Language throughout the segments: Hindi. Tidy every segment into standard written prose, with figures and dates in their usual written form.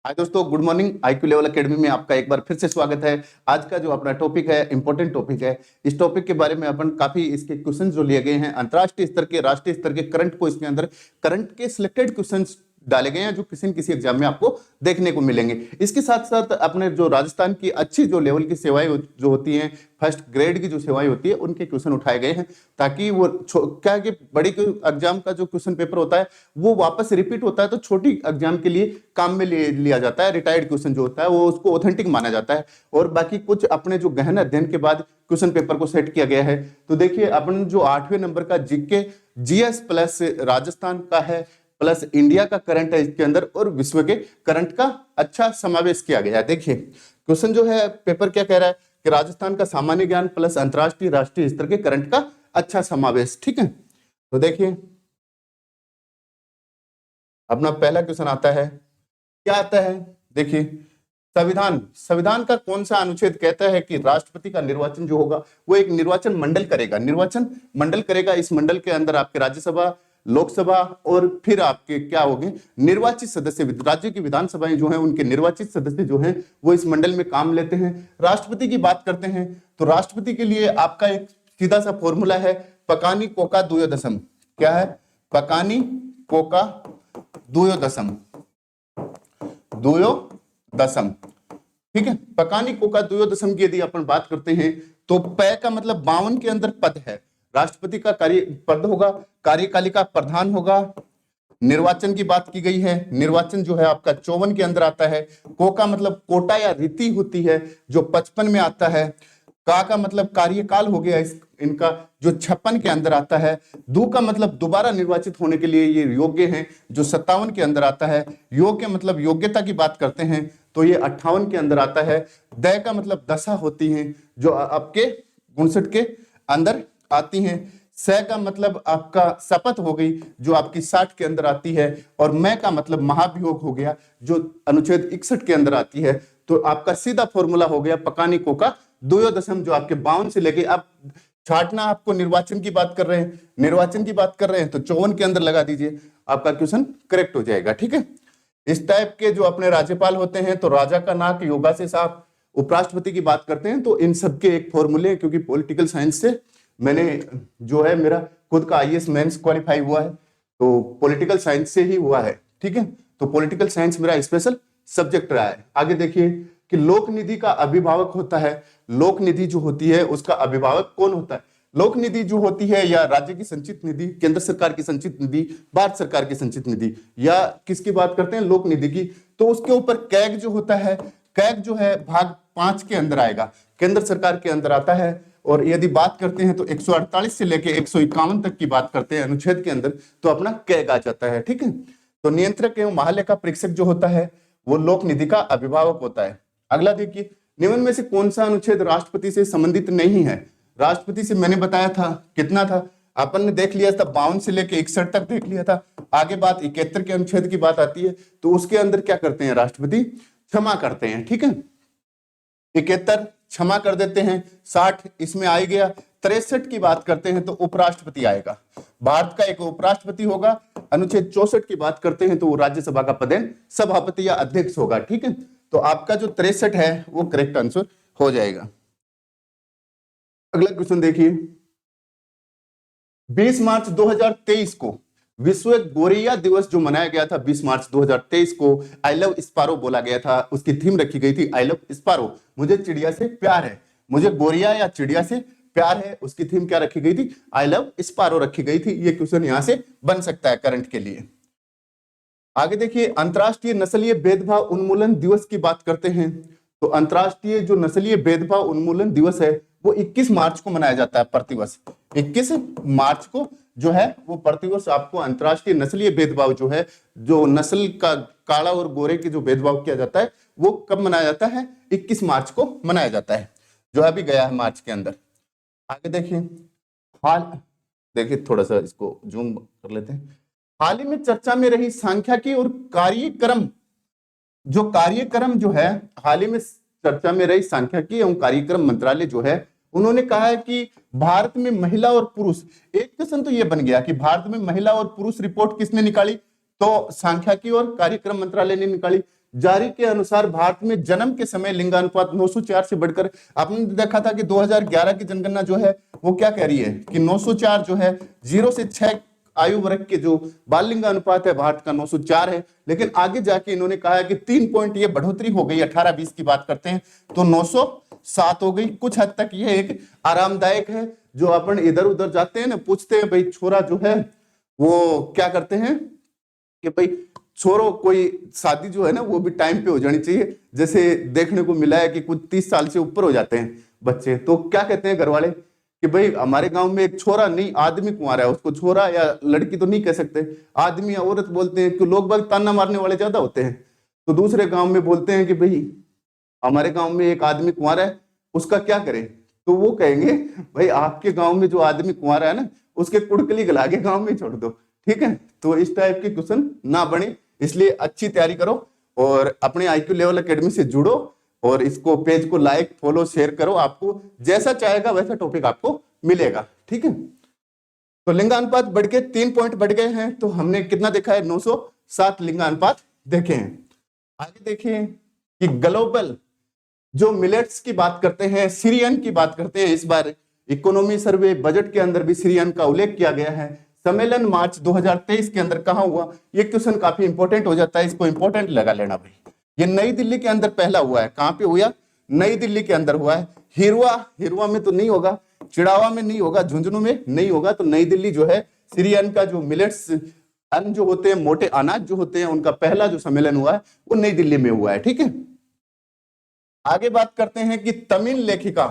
हाय दोस्तों, good morning. IQ level academy में आपका एक बार फिर से स्वागत है। आज का जो अपना टॉपिक है इंपॉर्टेंट टॉपिक है। इस टॉपिक के बारे में अपन काफी इसके क्वेश्चन जो लिए गए हैं अंतर्राष्ट्रीय स्तर के, राष्ट्रीय स्तर के, करंट को इसके अंदर करंट के सिलेक्टेड क्वेश्चंस डाले गए हैं जो किसी न किसी एग्जाम में आपको देखने को मिलेंगे। इसके साथ साथ अपने जो राजस्थान की अच्छी जो लेवल की सेवाएं जो होती हैं, फर्स्ट ग्रेड की जो सेवाएं होती है, उनके क्वेश्चन उठाए गए हैं ताकि वो क्या है कि बड़ी एग्जाम का जो क्वेश्चन पेपर होता है वो वापस रिपीट होता है तो छोटी एग्जाम के लिए काम में लिया जाता है। रिटायर्ड क्वेश्चन जो होता है वो उसको ऑथेंटिक माना जाता है और बाकी कुछ अपने जो गहन अध्ययन के बाद क्वेश्चन पेपर को सेट किया गया है। तो देखिए, अपन जो 8वें नंबर का जीके जीएस प्लस राजस्थान का है, प्लस इंडिया का करंट है इसके अंदर, और विश्व के करंट का अच्छा समावेश किया गया है। देखिए क्वेश्चन जो है पेपर क्या कह रहा है कि राजस्थान का सामान्य ज्ञान प्लस अंतरराष्ट्रीय राष्ट्रीय स्तर के करंट का अच्छा समावेश। ठीक है, तो देखिए अपना पहला क्वेश्चन आता है। क्या आता है? देखिए, संविधान का कौन सा अनुच्छेद कहता है कि राष्ट्रपति का निर्वाचन जो होगा वो एक निर्वाचन मंडल करेगा। इस मंडल के अंदर आपके राज्यसभा, लोकसभा और फिर आपके क्या होंगे निर्वाचित सदस्य, राज्य की विधानसभाएं जो हैं उनके निर्वाचित सदस्य जो हैं वो इस मंडल में काम लेते हैं। राष्ट्रपति की बात करते हैं तो राष्ट्रपति के लिए आपका एक सीधा सा फॉर्मूला है, पकानी कोका द्वयोदशम। क्या है? पकानी कोका द्वयोदशम। ठीक है, पकानी कोका द्वयोदशम की यदि अपन बात करते हैं तो पै का मतलब 52 के अंदर पद है। राष्ट्रपति का कार्य पद होगा, कार्यकालिका प्रधान होगा। निर्वाचन की बात की गई है, निर्वाचन जो है आपका 54 के अंदर आता है। को का मतलब कोटा या रीति होती है जो 55 में आता है। का मतलब कार्यकाल हो गया इनका जो 56 के अंदर आता है। दू का मतलब दोबारा निर्वाचित होने के लिए ये योग्य हैं जो 57 के अंदर आता है। योग्य मतलब योग्यता की बात करते हैं तो ये 58 के अंदर आता है। दय का मतलब दशा होती है जो आपके 59 के अंदर आती हैं। स का मतलब आपका शपथ हो गई जो आपकी 60 के अंदर आती है। और मैं का मतलब महाभियोग हो गया जो अनुच्छेद 61 के अंदर आती है। तो आपका सीधा फॉर्मूला हो गया पकानी कोका द्वयोदशम जो आपके 52 से लेके अब छाटना। आपको निर्वाचन की बात कर रहे हैं तो 54 के अंदर लगा दीजिए, आपका क्वेश्चन करेक्ट हो जाएगा। ठीक है, इस टाइप के जो अपने राज्यपाल होते हैं तो राजा का नाक योगा से साफ। उपराष्ट्रपति की बात करते हैं तो इन सबके एक फॉर्मूले, क्योंकि पॉलिटिकल साइंस से मैंने जो है मेरा खुद का IAS मेंस क्वालिफाई हुआ है तो पॉलिटिकल साइंस से ही हुआ है। ठीक है, तो पॉलिटिकल साइंस मेरा स्पेशल सब्जेक्ट रहा है। आगे देखिए कि लोक निधि का अभिभावक होता है। लोक निधि जो होती है उसका अभिभावक कौन होता है? लोक निधि जो होती है या राज्य की संचित निधि, केंद्र सरकार की संचित निधि, भारत सरकार की संचित निधि, या किसकी बात करते हैं? लोक निधि की। तो उसके ऊपर कैग जो होता है, कैग जो है भाग 5 के अंदर आएगा, केंद्र सरकार के अंदर आता है। और यदि बात करते हैं तो 148 से लेके 151 तक की बात करते हैं अनुच्छेद के अंदर तो अपना कैग आ जाता है। ठीक है, तो नियंत्रक एवं महालेखा परीक्षक जो होता है वो लोक निधि का अभिभावक होता है। अगला देखिए, निम्न में से कौन सा अनुच्छेद राष्ट्रपति से संबंधित नहीं है? राष्ट्रपति से मैंने बताया था कितना था, अपन ने देख लिया था 52 से लेके 61 तक देख लिया था। आगे बात 71 के अनुच्छेद की बात आती है तो उसके अंदर क्या करते हैं? राष्ट्रपति क्षमा करते हैं। ठीक है, 71 क्षमा कर देते हैं, 60 इसमें आ गया। 63 की बात करते हैं तो उपराष्ट्रपति आएगा, भारत का एक उपराष्ट्रपति होगा। अनुच्छेद 64 की बात करते हैं तो वो राज्यसभा का पदेन सभापति या अध्यक्ष होगा। ठीक है, तो आपका जो 63 है वो करेक्ट आंसर हो जाएगा। अगला क्वेश्चन देखिए, 20 मार्च 2023 को विश्व गोरैया दिवस जो मनाया गया था, 20 मार्च 2023 को आई लव स्पारो बोला गया था। उसकी थीम रखी गई थी आई लव स्पारो, मुझे चिड़िया से प्यार है। मुझे गोरिया या चिड़िया से प्यार है, उसकी थीम क्या रखी गई थी? आई लव स्पारो रखी गई थी। ये क्वेश्चन यहां से बन सकता है करंट के लिए। आगे देखिए, अंतरराष्ट्रीय नस्लीय भेदभाव उन्मूलन दिवस की बात करते हैं तो अंतरराष्ट्रीय जो नस्लीय भेदभाव उन्मूलन दिवस है वो 21 मार्च को मनाया जाता है प्रतिवर्ष। 21 मार्च को जो है वो प्रतिवर्ष आपको अंतरराष्ट्रीय नस्लीय भेदभाव जो है, जो नस्ल का काला और गोरे की जो भेदभाव किया जाता है वो कब मनाया जाता है? 21 मार्च को मनाया जाता है, जो अभी गया है मार्च के अंदर। आगे देखिए, देखिए थोड़ा सा इसको जूम कर लेते हैं। हाल ही में चर्चा में रही सांख्यिकी और कार्यक्रम जो है, हाल ही में चर्चा में रही सांख्यिकी एवं कार्यक्रम मंत्रालय जो है, उन्होंने कहा है कि भारत में महिला और पुरुष, एक क्वेश्चन तो ये बन गया कि भारत में महिला और पुरुष रिपोर्ट किसने निकाली? तो सांख्यिकी और कार्यक्रम मंत्रालय ने निकाली। जारी के अनुसार भारत में जन्म के समय लिंगानुपात 904 से बढ़कर, आपने देखा था कि 2011 की जनगणना जो है वो क्या कह रही है कि 904 जो है 0 से 6 आयु वर्ग के जो बाल लिंग अनुपात है भारत का 904 है। लेकिन आगे जाके इन्होंने कहा है कि 3 पॉइंट ये बढ़ोतरी हो गई, 18-20 की बात करते हैं तो 907 हो गई। कुछ हद तक ये एक आरामदायक है। जो अपन इधर उधर जाते हैं ना, पूछते हैं भाई छोरा जो है वो क्या करते हैं कि भाई छोरो कोई शादी जो है ना वो भी टाइम पे हो जानी चाहिए। जैसे देखने को मिला है कि कुछ 30 साल से ऊपर हो जाते हैं बच्चे, तो क्या कहते हैं घर वाले कि भाई हमारे गांव में एक छोरा नहीं आदमी कुंवारा है, उसको छोरा या लड़की तो नहीं कह सकते, आदमी या औरत बोलते हैं कि लोग बाग ताना मारने वाले ज्यादा होते हैं। तो दूसरे गांव में बोलते हैं कि भाई हमारे गांव में एक आदमी कुंवारा है, उसका क्या करें, तो वो कहेंगे भाई आपके गांव में जो आदमी कुंवारा है ना उसके कुड़कली गला के गांव में छोड़ दो। ठीक है, तो इस टाइप के क्वेश्चन ना बने, इसलिए अच्छी तैयारी करो और अपने IQ लेवल एकेडमी से जुड़ो और इसको पेज को लाइक फॉलो शेयर करो, आपको जैसा चाहेगा वैसा टॉपिक आपको मिलेगा। ठीक है, तो लिंगानुपात बढ़ के 3 पॉइंट बढ़ गए हैं, तो हमने कितना देखा है 907 लिंगानुपात देखे हैं। आगे देखिए कि ग्लोबल जो मिलेट्स की बात करते हैं, सीरियन की बात करते हैं, इस बार इकोनॉमी सर्वे बजट के अंदर भी सीरियन का उल्लेख किया गया है। सम्मेलन मार्च 2023 के अंदर कहां हुआ, ये क्वेश्चन काफी इंपॉर्टेंट हो जाता है, इसको इंपॉर्टेंट लगा लेना भाई। ये नई दिल्ली के अंदर पहला हुआ है, कहां पे हुआ, नई दिल्ली के अंदर हुआ है। हिरवा में तो नहीं होगा, चिड़ावा में नहीं होगा, झुंझुनू में नहीं होगा, तो नई दिल्ली जो है सीरियन का जो मिलेट्स अन्न जो होते हैं, मोटे अनाज जो होते हैं, उनका पहला जो सम्मेलन हुआ है वो नई दिल्ली में हुआ है। ठीक है, आगे बात करते हैं कि तमिल लेखिका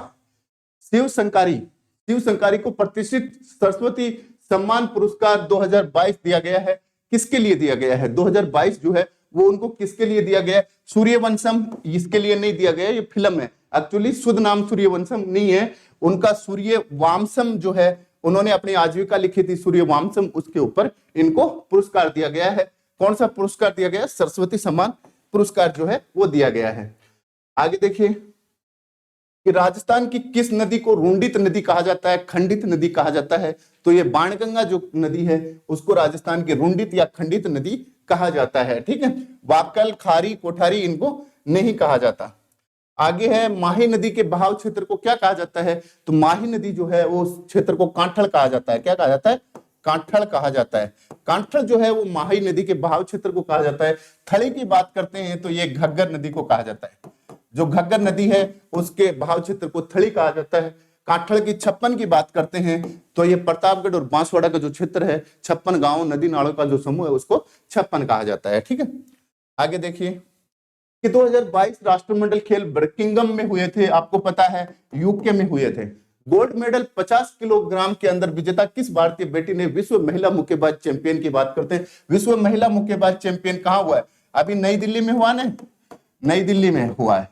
शिव शंकारी को प्रतिष्ठित सरस्वती सम्मान पुरस्कार 2022 दिया गया है। किसके लिए दिया गया है 2022 जो है वो उनको किसके लिए दिया गया है, सूर्यवंशम इसके लिए नहीं दिया गया, ये फिल्म है एक्चुअली, शुद्ध नाम सूर्यवंशम नहीं है उनका, सूर्यवांशम जो है उन्होंने अपनी आजीविका लिखी थी सूर्यवांशम, उसके ऊपर इनको पुरस्कार दिया गया है। कौन सा पुरस्कार दिया गया, सरस्वती सम्मान पुरस्कार जो है वो दिया गया है। आगे देखिए कि राजस्थान की किस नदी को रुंडित नदी कहा जाता है, खंडित नदी कहा जाता है, तो ये बाणगंगा जो नदी है उसको राजस्थान की रुंडित या खंडित नदी कहा जाता है। ठीक है, वाकल, खारी, कोठारी इनको नहीं कहा जाता। आगे है माही नदी के बहाव क्षेत्र को क्या कहा जाता है, तो माही नदी जो है वो क्षेत्र को कांठल कहा जाता है। क्या कहा जाता है, कांठल कहा जाता है। कांठल जो है वो माही नदी के बहाव क्षेत्र को कहा जाता है। थली की बात करते हैं तो ये घग्गर नदी को कहा जाता है, जो घग्गर नदी है उसके बहाव क्षेत्र को थली कहा जाता है। कांठल की 56 की बात करते हैं तो ये प्रतापगढ़ और बांसवाड़ा का जो क्षेत्र है, 56 गांव नदी नालों का जो समूह है उसको 56 कहा जाता है। ठीक है, आगे देखिए कि 2022 राष्ट्रमंडल खेल बर्किंगम में हुए थे, आपको पता है यूके में हुए थे। गोल्ड मेडल 50 किलोग्राम के अंदर विजेता किस भारतीय बेटी ने, विश्व महिला मुक्केबाज चैंपियन की बात करते हैं। विश्व महिला मुक्केबाज चैंपियन कहां हुआ है, अभी नई दिल्ली में हुआ ना, नई दिल्ली में हुआ है,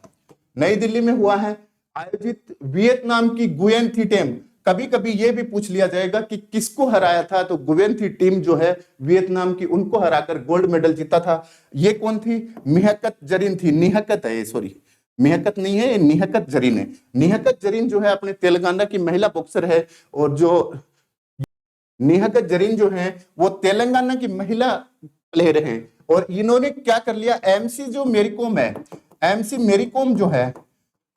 नई दिल्ली में हुआ है आयोजित वियतनाम की गुयेन थी टीम। कभी कभी ये भी पूछ लिया जाएगा कि किसको हराया था, तो गुयेन थी टीम जो है वियतनाम की, उनको हराकर गोल्ड मेडल जीता था। ये कौन थी, मिहकत जरीन थी, निहकत है सॉरी मिहकत नहीं है, निहकत जरीन है। निहकत जरीन जो है अपने तेलंगाना की महिला बॉक्सर है, और जो निहकत जरीन जो है वो तेलंगाना की महिला प्लेयर है। और इन्होंने क्या कर लिया, एमसी जो मेरी कॉम है, एमसी मेरी कॉम जो है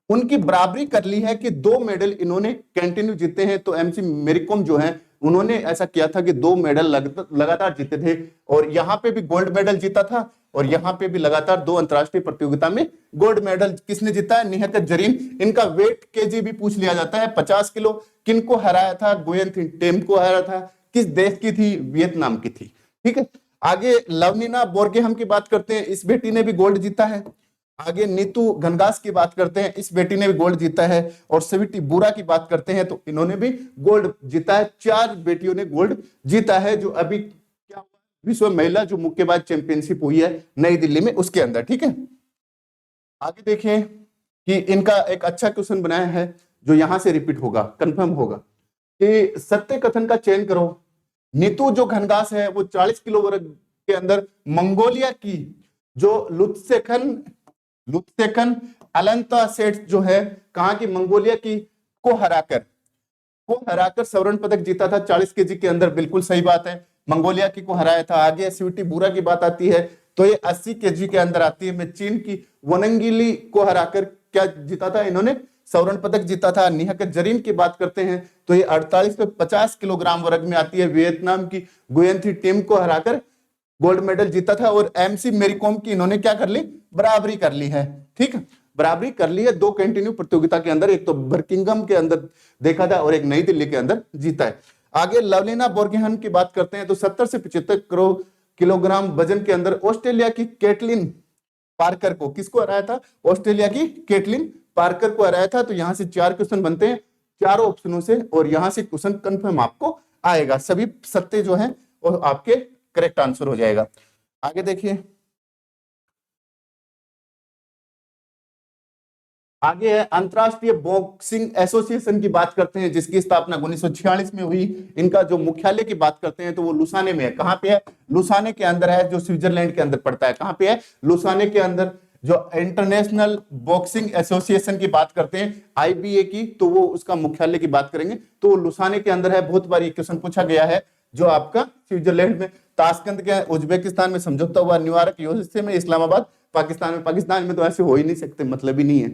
उनकी बराबरी कर ली है कि 2 मेडल इन्होंने कंटिन्यू जीते हैं। तो एमसी मेरी कॉम जो है उन्होंने ऐसा किया था कि 2 मेडल लगातार जीते थे, और यहाँ पे भी गोल्ड मेडल जीता था, और यहाँ पे भी लगातार 2 अंतरराष्ट्रीय प्रतियोगिता में गोल्ड मेडल किसने जीता है, निहकत जरीन। इनका वेट केजी भी पूछ लिया जाता है, 50 किलो। किनको हराया था, गुयेन थी टीम को हराया था, किस देश की थी, वियतनाम की थी। ठीक है, आगे लवनीना बोर्गेहम की बात करते हैं, इस बेटी ने भी गोल्ड जीता है। आगे नीतू घनघास की बात करते हैं, इस बेटी ने भी गोल्ड जीता है। और स्वीटी बुरा की बात करते हैं तो इन्होंने भी गोल्ड जीता है। 4 बेटियों ने गोल्ड जीता है, जो अभी क्या हुआ, विश्व महिला जो मुक्केबाज चैंपियनशिप हुई है नई दिल्ली में, उसके अंदर। ठीक है, आगे देखें कि इनका एक अच्छा क्वेश्चन बनाया है जो यहां से रिपीट होगा, कंफर्म होगा कि सत्य कथन का चयन करो। नीतू जो घनघास है वो 40 किलो वर्ग के अंदर मंगोलिया की जो लुत्सेकन अलंता सेठ जो है, कहां की, मंगोलिया की को हराकर स्वर्ण पदक जीता था 40 केजी के अंदर। बिल्कुल सही बात है, मंगोलिया की को हराया था। आगे स्वीटी बुरा की बात आती है तो ये 80 केजी के अंदर आती है। में चीन की वनंगिली को हराकर क्या जीता था इन्होंने, स्वर्ण पदक जीता था। निहक जरीन की बात करते हैं तो ये 48 पे 50 किलोग्राम वर्ग में आती है। वियतनाम की गुयेन थी टीम को हराकर गोल्ड मेडल जीता था। और एमसी मेरी कॉम की इन्होंने क्या कर ली, बराबरी कर ली है। ठीक है, बराबरी कर ली है 2 कंटिन्यू प्रतियोगिता के अंदर, एक तो बर्किंगम के अंदर देखा था और एक नई दिल्ली के अंदर जीता है। आगे लवलीना बोर्गेहन की बात करते हैं तो 70 से 75 किलोग्राम वजन के अंदर ऑस्ट्रेलिया की केटलिन पार्कर को, किसको हराया था, ऑस्ट्रेलिया की केटलिन पार्कर को हराया था। तो यहां से 4 क्वेश्चन बनते हैं चारों ऑप्शनों से, और यहां से क्वेश्चन कंफर्म आपको आएगा। सभी सत्ते जो है वो आपके करेक्ट आंसर हो जाएगा। आगे देखिए, आगे है अंतरराष्ट्रीय बॉक्सिंग एसोसिएशन की बात करते हैं, जिसकी स्थापना 1946 में हुई। इनका जो मुख्यालय की बात करते हैं तो वो लुसाने में है। कहां पे है, लुसाने के अंदर है, जो स्विट्जरलैंड के अंदर पड़ता है। कहां पे है, लुसाने के अंदर। जो इंटरनेशनल बॉक्सिंग एसोसिएशन की बात करते हैं आईबीए की, तो वो उसका मुख्यालय की बात करेंगे तो वो लुसाने के अंदर है। बहुत बार ये क्वेश्चन पूछा गया है। जो आपका स्विट्जरलैंड में ताशकंद के उज्बेकिस्तान में समझौता हुआ, न्यूयॉर्क यूएसए में, इस्लामाबाद पाकिस्तान में। पाकिस्तान में तो ऐसे हो ही नहीं सकते, मतलब ही नहीं है।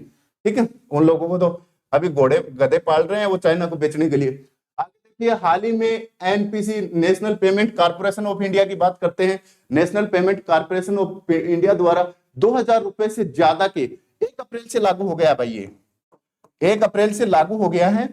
ठीक है, उन लोगों को तो अभी घोड़े गधे पाल रहे हैं वो चाइना को बेचने के लिए। आगे देखिए, हाल ही में NPC national payment corporation of India की बात करते हैं। National payment corporation of India द्वारा 2000 रुपए से ज्यादा के 1 अप्रैल से लागू हो गया भाई, ये 1 अप्रैल से लागू हो गया है।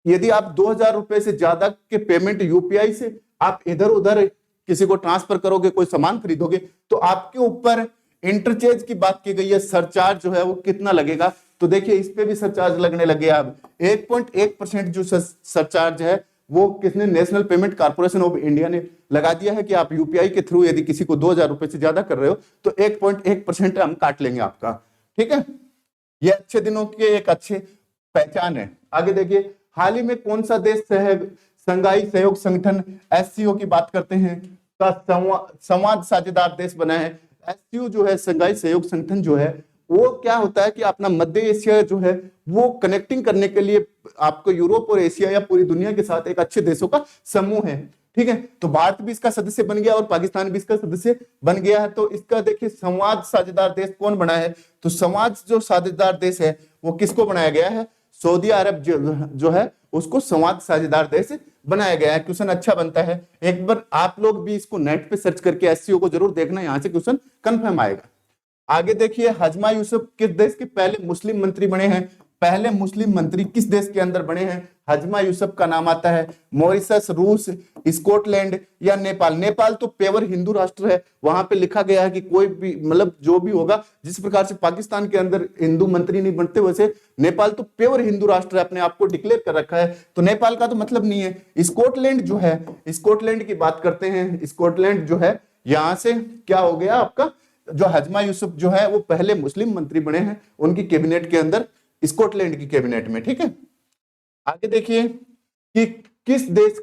यदि आप 2000 रुपए से ज्यादा के पेमेंट यूपीआई से आप इधर उधर किसी को ट्रांसफर करोगे, कोई सामान खरीदोगे, तो आपके ऊपर इंटरचेंज की बात की गई है, सरचार्ज जो है वो कितना लगेगा। तो देखिए इस पे भी सरचार्ज लगने लगे। अब 1.1% जो सरचार्ज है वो किसने, national payment corporation of India ने लगा दिया है कि आप यूपीआई के थ्रू यदि किसी को 2000 रुपए से ज्यादा कर रहे हो तो 1.1% हम काट लेंगे आपका। ठीक है, ये अच्छे दिनों की एक अच्छी पहचान है। आगे देखिए, हाल ही में कौन सा देश संघाई सहयोग संगठन एससीओ की बात करते हैं का संवाद साझेदार देश बना है। एससीओ जो है, संघाई सहयोग संगठन जो है, वो क्या होता है कि अपना मध्य एशिया जो है वो कनेक्टिंग करने के लिए आपको यूरोप और एशिया या पूरी दुनिया के साथ एक अच्छे देशों का समूह है। ठीक है, तो भारत भी इसका सदस्य बन गया और पाकिस्तान भी इसका सदस्य बन गया है। तो इसका देखिए संवाद साझेदार देश कौन बना है, तो संवाद जो साझेदार देश है वो किसको बनाया गया है, सऊदी अरब जो है उसको संवाद साझेदार देश बनाया गया है। क्वेश्चन अच्छा बनता है, एक बार आप लोग भी इसको नेट पे सर्च करके एससीओ को जरूर देखना, यहां से क्वेश्चन कंफर्म आएगा। आगे देखिए, हजमा यूसुफ किस देश के पहले मुस्लिम मंत्री बने हैं, पहले मुस्लिम मंत्री किस देश के अंदर बने हैं। हजमा यूसुफ का नाम आता है मॉरिशस, रूस, स्कॉटलैंड या नेपाल। नेपाल तो पेवर हिंदू राष्ट्र है, वहां पे लिखा गया है कि कोई भी मतलब जो भी होगा, जिस प्रकार से पाकिस्तान के अंदर हिंदू मंत्री नहीं बनते वैसे नेपाल तो पेवर हिंदू राष्ट्र है, अपने आप को डिक्लेयर कर रखा है, तो नेपाल का तो मतलब नहीं है। स्कॉटलैंड जो है, स्कॉटलैंड की बात करते हैं, स्कॉटलैंड जो है यहां से क्या हो गया आपका, जो हजमा यूसुफ जो है वो पहले मुस्लिम मंत्री बने हैं उनकी कैबिनेट के अंदर, स्कॉटलैंड की कैबिनेट में। ठीक है, आगे देखिए कि किस देश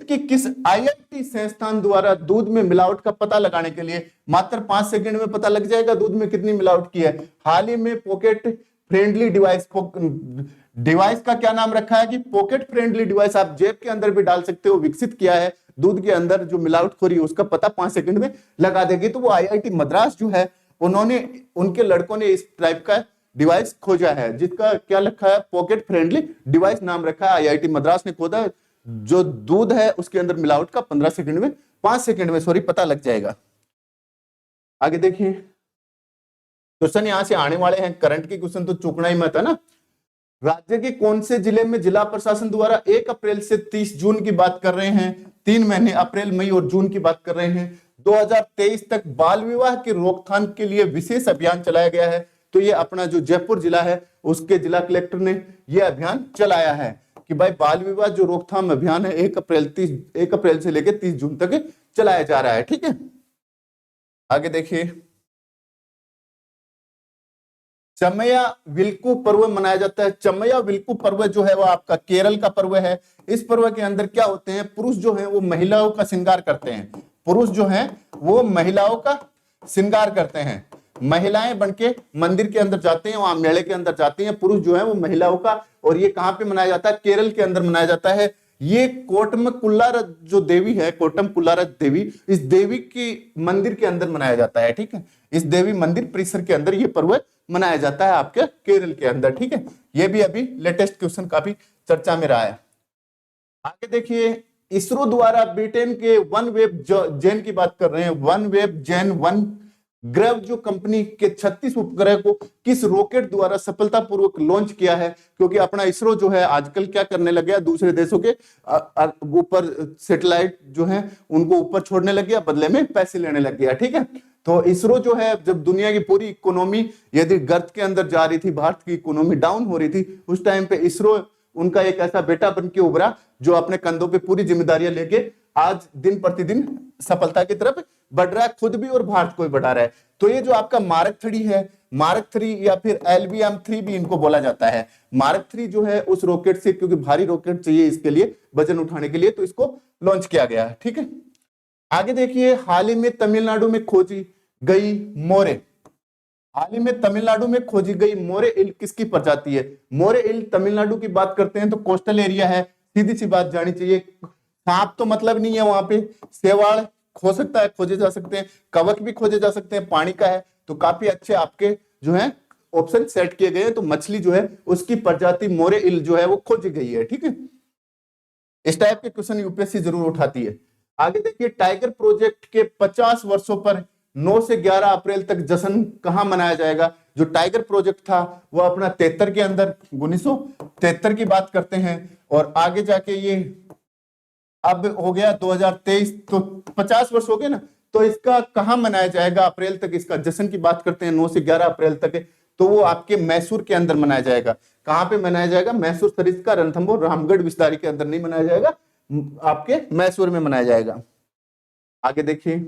की किस आईआईटी संस्थान द्वारा दूध में मिलावट का पता लगाने के लिए मात्र 5 सेकंड में पता लग जाएगा दूध में कितनी मिलावट की है। हाल ही में पॉकेट फ्रेंडली डिवाइस का क्या नाम रखा है कि पॉकेट फ्रेंडली डिवाइस, आप जेब के अंदर भी डाल सकते हो, विकसित किया है। दूध के अंदर जो मिलावटखोरी है उसका पता 5 सेकंड में लगा देगी। तो वो आईआईटी मद्रास जो है उन्होंने, उनके लड़कों ने इस टाइप का डिवाइस खोजा है जिसका क्या लिखा है, पॉकेट फ्रेंडली डिवाइस नाम रखा है, आईआईटी मद्रास ने खोदा। जो दूध है उसके अंदर मिलावट का 5 सेकंड में सॉरी पता लग जाएगा। आगे देखिए, क्वेश्चन यहां से आने वाले हैं, करंट के क्वेश्चन तो चूकना ही मत है ना। राज्य के कौन से जिले में जिला प्रशासन द्वारा 1 अप्रैल से 30 जून की बात कर रहे हैं, 3 महीने अप्रैल, मई और जून की बात कर रहे हैं, 2023 तक बाल विवाह की रोकथाम के लिए विशेष अभियान चलाया गया है। तो ये अपना जो जयपुर जिला है उसके जिला कलेक्टर ने ये अभियान चलाया है कि भाई बाल विवाह जो रोकथाम अभियान है 1 अप्रैल से लेकर 30 जून तक चलाया जा रहा है। ठीक है, आगे देखिए, चमया विल्कु पर्व मनाया जाता है। चमया विल्कु पर्व जो है वो आपका केरल का पर्व है। इस पर्व के अंदर क्या होते हैं, पुरुष जो है वो महिलाओं का श्रृंगार करते हैं, पुरुष जो है वो महिलाओं का श्रृंगार करते हैं। महिलाएं बनके मंदिर के अंदर जाते हैं, वहां मेले के अंदर जाते हैं, पुरुष जो है वो महिलाओं का। और ये कहां पे मनाया जाता है, केरल के अंदर मनाया जाता है। ये कोटम कुल्लार जो देवी है, कोटम कुल्लारा देवी, इस देवी की मंदिर के अंदर मनाया जाता है, ठीक है। इस देवी मंदिर परिसर के अंदर ये पर्व मनाया जाता है आपके केरल के अंदर, ठीक है। ये भी अभी लेटेस्ट क्वेश्चन काफी चर्चा में रहा है। आगे देखिए, इसरो द्वारा ब्रिटेन के वन वेब जैन की बात कर रहे हैं, वन वेब जैन वन ग्रेव जो कंपनी के 36 उपग्रह को किस रॉकेट द्वारा सफलतापूर्वक लॉन्च किया है? क्योंकि अपना इसरो जो है आजकल क्या करने लग गया, दूसरे देशों के ऊपर सैटेलाइट जो है उनको ऊपर छोड़ने लग गया, बदले में पैसे लेने लग गया, ठीक है। तो इसरो जो है, जब दुनिया की पूरी इकोनॉमी यदि गर्त के अंदर जा रही थी, भारत की इकोनॉमी डाउन हो रही थी, उस टाइम पे इसरो उनका एक ऐसा बेटा बन के उभरा जो अपने कंधों पे पूरी जिम्मेदारियां लेके आज दिन प्रतिदिन सफलता की तरफ बढ़ रहा है, खुद भी और भारत को भी बढ़ा रहा है। तो ये जो आपका मार्क 3 है, मार्क 3 या फिर LVM-3 भी इनको बोला जाता है। मार्क 3 जो है उस रॉकेट से, क्योंकि भारी रॉकेट चाहिए इसके लिए, वजन उठाने के लिए, तो इसको लॉन्च किया गया है, ठीक है। आगे देखिए, हाल ही में तमिलनाडु में खोजी गई मोरे, हाल ही में तमिलनाडु में खोजी गई मोरे इल किसकी प्रजाति है? मोरे इल तमिलनाडु की बात करते हैं तो कोस्टल एरिया है, सीधी सी बात जानी चाहिए। सांप तो मतलब नहीं है वहां पे, शेवाल खो सकता है, खोजे जा सकते हैं, कवक भी खोजे जा सकते हैं, पानी का है, तो काफी अच्छे आपके जो है ऑप्शन सेट किए गए हैं। तो मछली जो है उसकी प्रजाति मोरे इल जो है वो खोजी गई है, ठीक है। इस टाइप के क्वेश्चन यूपीएससी जरूर उठाती है। आगे देखिए, टाइगर प्रोजेक्ट के 50 वर्षों पर 9 से 11 अप्रैल तक जश्न कहां मनाया जाएगा? जो टाइगर प्रोजेक्ट था वो अपना 73 के अंदर 1973 की बात करते हैं, और आगे जाके ये अब हो गया 2023, तो 50 वर्ष हो गए ना, तो इसका कहां मनाया जाएगा अप्रैल तक? इसका जश्न की बात करते हैं 9 से 11 अप्रैल तक है, तो वो आपके मैसूर के अंदर मनाया जाएगा। कहां पे मनाया जाएगा? मैसूर, सरिस्का, रणथंभौर, रामगढ़ विस्तारी के अंदर नहीं मनाया जाएगा, आपके मैसूर में मनाया जाएगा। आगे देखिए